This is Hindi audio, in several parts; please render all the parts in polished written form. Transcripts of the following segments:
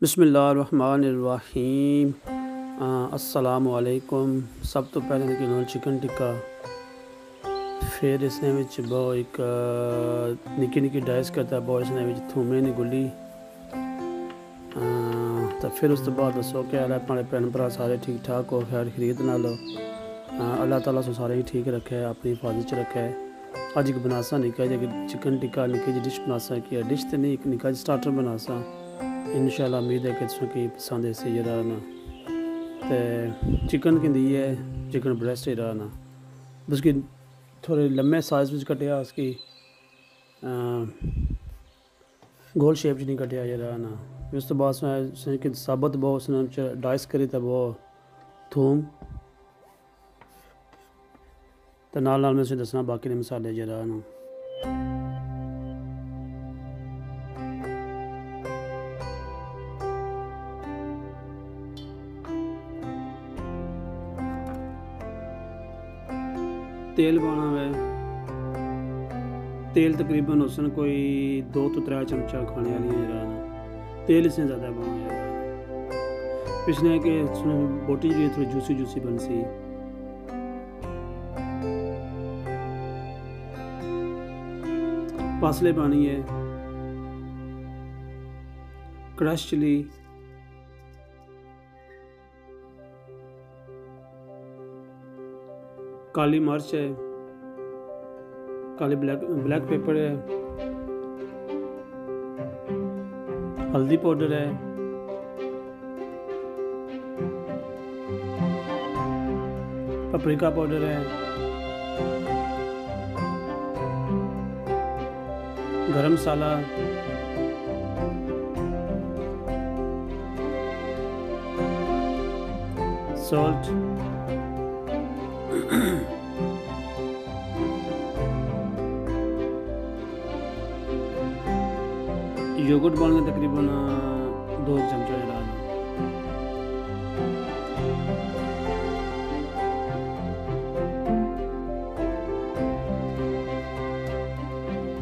बिस्मिल्लाहिर्रहमानिर्रहीम। अस्सलामु अलैकुम। सब तो पहले कि चिकन टिक्का, फिर इसने बहुत एक निक्की निक्की डाइस करता बहुत इसने थूमे नहीं गुली, तो फिर उस तो बाद दसो क्या हाल है अपने भैन भरा सारे ठीक ठाक हो, खैर खरीद ना लो। अल्लाह ताला सो सारे ही ठीक रखे है, अपनी हिफाजत च रखे है। अज एक बनासा निक्का जी चिकन टिक्का निक्की जी डिश बनासा कि डिश तो नहीं, एक निक्का जी स्टार्टर बनासा। इंशाल्लाह उम्मीद है कि तुसें पसंद इसी जरा ना। तो चिकन की है चिकन ब्रेस्ट जरा ना उसकी थोड़े लम्बे साइज़ में कटिया, उसकी गोल शेप नहीं कटिया जरा ना। उस तो बाद साबत बहुत उसने डाइस करी तो बहुत थूम तो नाल मैं उसे दसना बाकी के मसाले जरा ना। तेल पाना है, तेल तकरीबन उसन कोई 2 तो 3 चमचा खाने वाली जरा ना। तेल इसने ज़्यादा पाना है पिछले कि बोटी जी थोड़ी जूसी जूसी बन सी। पासले पानी है, क्रश चिली, काली मिर्च है, काली ब्लैक पेपर है, हल्दी पाउडर है, पपरिका पाउडर है, गरम मसाला, सॉल्ट, योगर्ट डालने तकरीबन 2 चमचा डालना।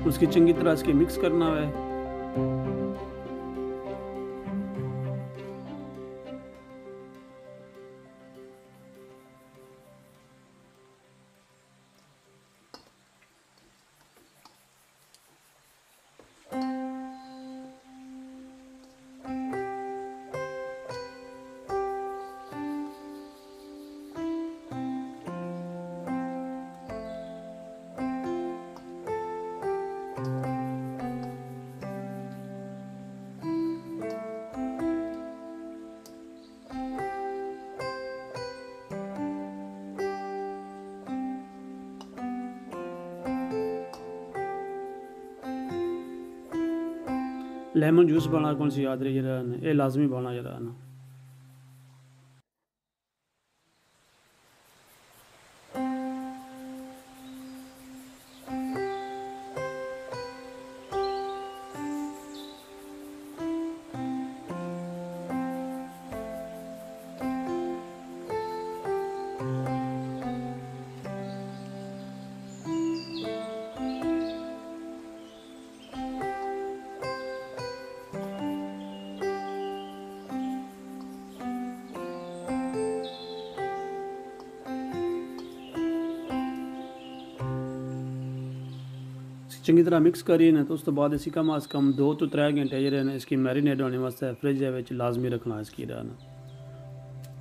उसकी चंगी तरह इसकी मिक्स करना है। लेमन जूस पाना कौन सी याद रही जरा, ये लाजमी पाना जरा ना। चंगी तरह मिक्स करिए ना, तो उस तो बाद इसी कम अज़ कम 2 तो 3 घंटे जो रहना इसकी मैरीनेट होने वास्ते फ्रिज लाजमी रखना इसकी रहना।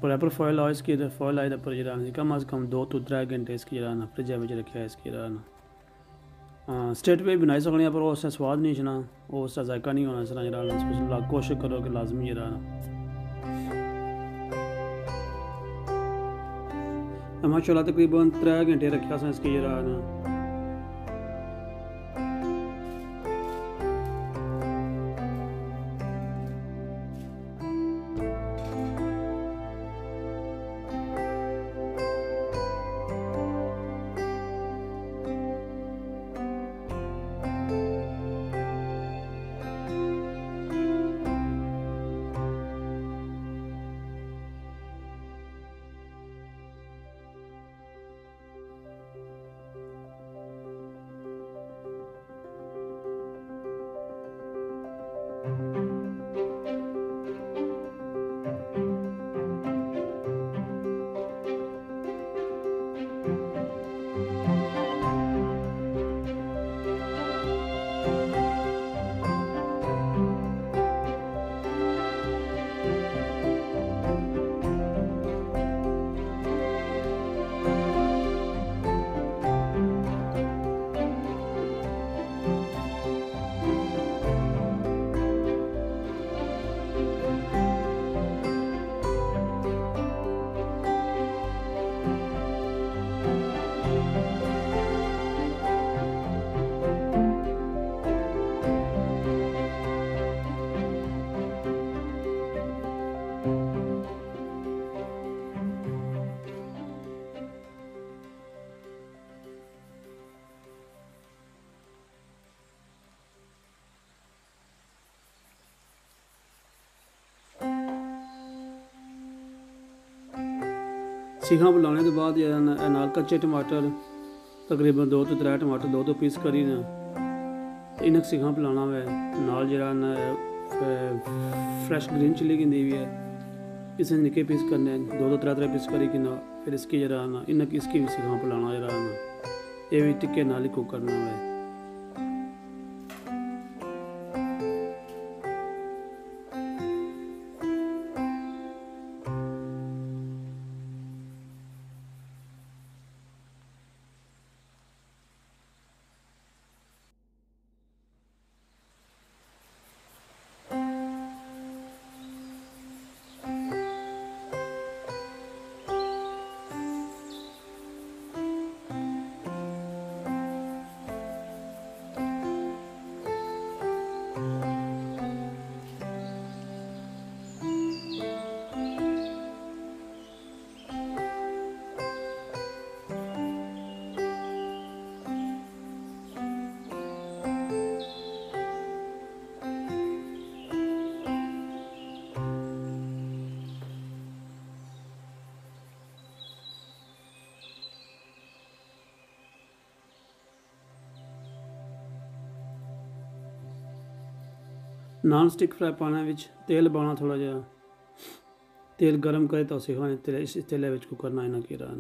पेपर फॉयल आओ इसकी फॉयल आए पर जरा कम अज़ कम 2 तो 3 घंटे इसकी रहना फ्रिज रखा है इसकी रहना। स्टेट पे बनाई सकने पर उसका स्वाद नहीं छना, उसका जायका नहीं होना सना जरा। कोशिश करो कि लाजमी जरा माशाल्लाह तकरीबन 3 घंटे रखा इसकी जरा ना। सीखां बनाने तो बाद नाल कच्चे टमाटर तकरीबन 2 तो 3 टमाटर 2 पीस करी ना इन्हें सीखां बनाना वै नाल जरा फ्रैश ग्रीन चिली की भी है इसे निके पीस करने 2 तो 3 पीस करी कि ना फिर इसकी जरा ना इन्हें इसकी भी सीखां बनाना जरा ना ये भी टिक्के नाल ही कुक करना है। नॉन स्टिक फ्राई पैन विच तेल पाना थोड़ा जहा तेल गर्म करे तो सिखाने तेल इस तेल विच को करना इन्हें की रहा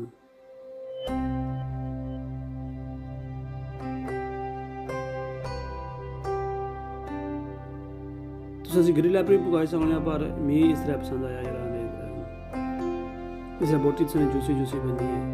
तो असी ग्रिल ऐप भी पकाई सकने पर मी इस तरह पसंद आया जरा इसे बोटी से जूसी जूसी बनती है।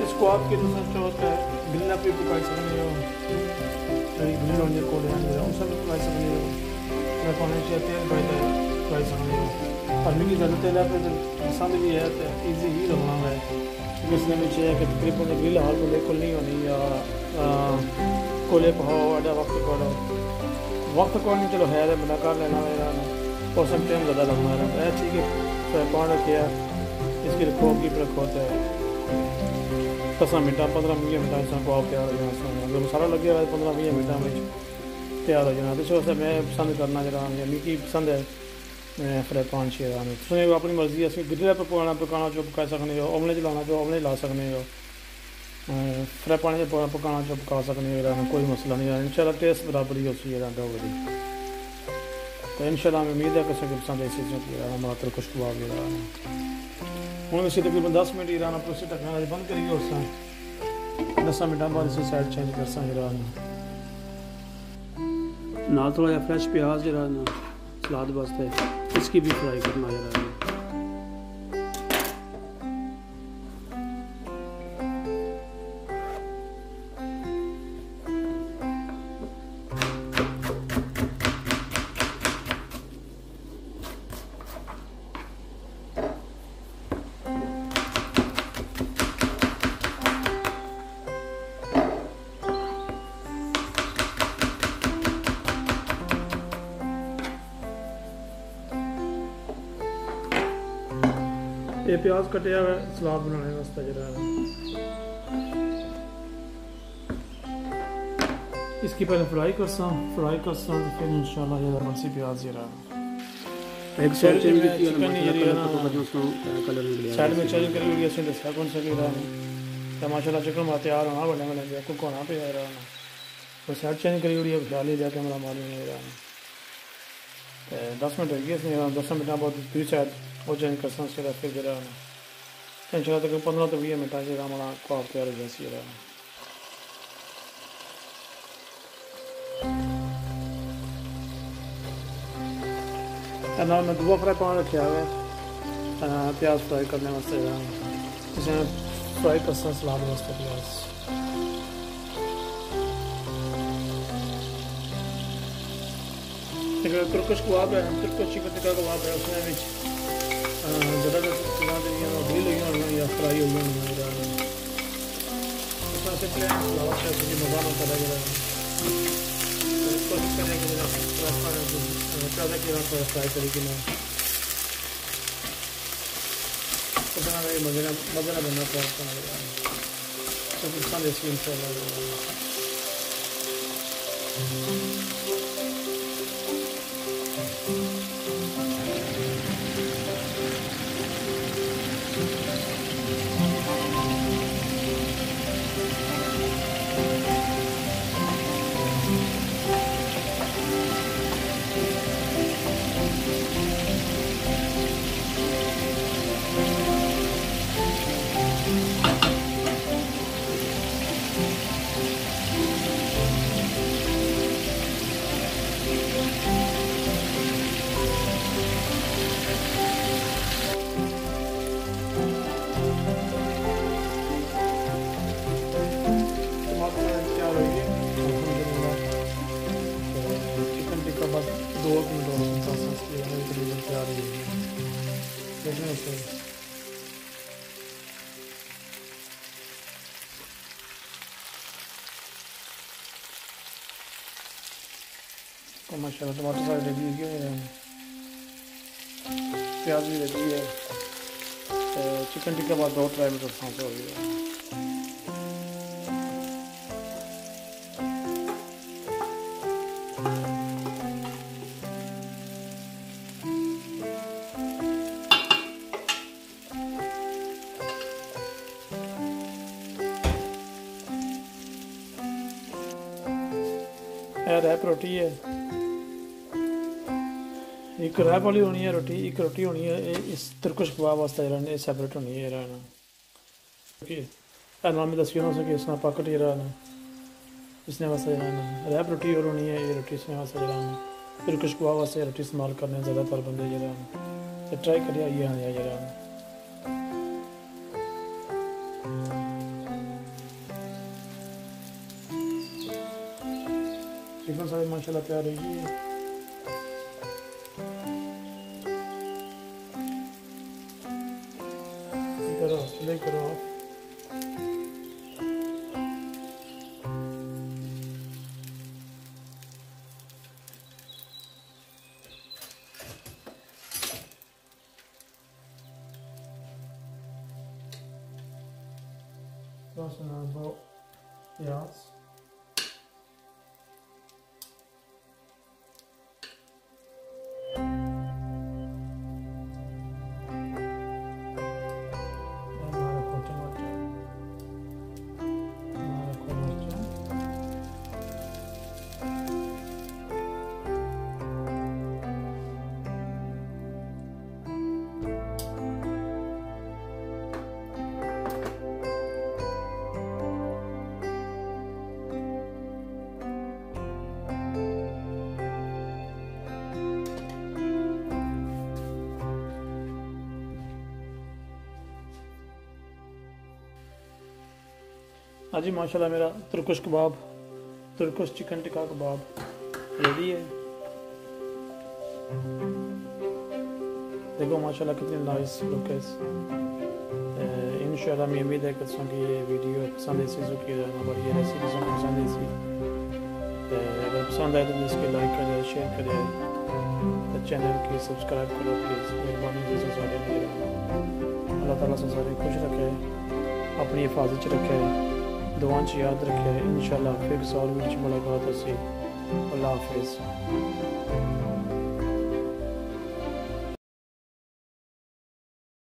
इसको आपके जो होता है ग्रिल आप भी पकाई सकते हो ग्रिल होने को उस भी पकाई सकते हो मैं पानी से तेल पकाई सकते हो और मिली ज़्यादा तेल आप पसंद भी है तो ईजी ही रखना है क्योंकि इसमें भी चाहिए कि तकरीबन ग्रिल हाल को लेकर नहीं होनी या कोले पहाओ अड्डा वक्त को नहीं चलो है बंदा कर लेना मेरा उस टाइम ज़्यादा लगना है ठीक है पान रखिया इसकी रखो की रखो तो 10 मिनटा 15-20 मिनटा को आप तैयार हो जाना जब मसाला लगे हुआ 15-20 मिनटा में तैयार हो जाना तो वैसे मैं पसंद करना जरा मिगी पसंद है फ्राई पैन शेरा में सुने अपनी मर्जी है ग्रिल पर पकाना जो पका सकते हो ओवने चलाना जो ओवने ला सकते हो फ्राई पैन से पकाना जो पका सकते हो कोई मसला नहीं है इंशाल्लाह टेस्ट बराबर ही होती है डोगरी तो इंशाल्लाह मैं उम्मीद है कि सबको पसंद ऐसी चीज़ों की हमारा तो खुशबू भी रहा है हूँ इसे तकरीबन 10 मिनट ईरान पर उसे ढकना बंद करिए उस 10 मिनट बाद इसे साइड चेंज कर ईरान ना थोड़ा जहा फ्रेश प्याज जरा ना सलाद वास्ते इसकी भी फ्राई करना जरा ये प्याज कटिया हुआ सलाद बनाने वास्ते जरा इसकी पहले फ्राई कर फिर इंशाल्लाह ये बनसी प्याज जरा एक साइड चेंज की साइड में चेंज कर लिया से दस कौन सा भी रहा है माशाल्लाह चिकन में तैयार होना बड़े बड़े देखो कौन पे आ रहा है तो साइड चेंज करी हुई है ख्याल ही जाके हमारा मालूम नहीं रहा 10 मिनट हो गए 10 मिनट बाद दूसरी साइड वो चेंज कर सकते फिर जरा इंशाल्लाह तक 15 तो 20 मिनट से हमारा कबाब तैयार हो जैसी रहा मैं 2 फ्राई पैन रखे हुए प्याज फ्राई करने वास्ते इसमें फ्राई करसा सलाद वास्ते प्याज। तुर्किश कबाब है, तुर्किश चिकन टिक्का कबाब है, उसमें ज़्यादातर चीज़ां ग्रिल हुई होनी या फ्राई हुई होनी उसमें से प्लेन सलाद है क्योंकि मज़ा ना पता जरा कोशिश करें कि ज़्यादा कि फ्राई तरीके में मज़े ना बनना फ्राई करना तो इंसान रेसिपी इंशाल्लाह। बस 2 मिनट और तकरीबन तैयार हो गई देखने से तो माशाल्लाह टमाटर सारे रेडी हो गए हैं, प्याज भी रेडी है। चिकन टिक्का बाद 2-3 मिनट हो गया। रैप रोटी है, एक रैप वाली होनी है रोटी, एक रोटी होनी है इस तुर्किश कबाब वास्ते जरा सैपरेट होनी है जरा नाम में दसी हो सके इसमें पकट जरा इसने वास्ते जरा रैप रोटी और होनी है, ये रोटी इसने वास्ते जरा तुर्किश कबाब वास्ते रोटी इस्तेमाल करने ज़्यादातर बंदे जरा तो ट्राई करिए ये हाँ जरा चिकन सारे माशाल्लाह तैयार है। करो ले करो that's about yes. हाँ जी माशाल्लाह मेरा तुर्किश कबाब, तुर्किश चिकन टिक्का कबाब रेडी है। देखो माशाल्लाह कितनी नाइस लुक है। इंशाल्लाह मैं उम्मीद है कि तुमको ये वीडियो पसंद है, चीज़ों की बढ़िया रेसिपी पसंद है। अगर पसंद आए तो इसके लाइक करें, शेयर करें, चैनल की सब्सक्राइब करो प्लीज़, मेहरबानी से सारे। अल्लाह ताला से सारे खुश रखे, अपनी हिफाजत रखे, दुआओं च याद रखे। इंशाल्लाह फिर किसी और वीडियो मुलाकात होगी। अल्लाह हाफिज़।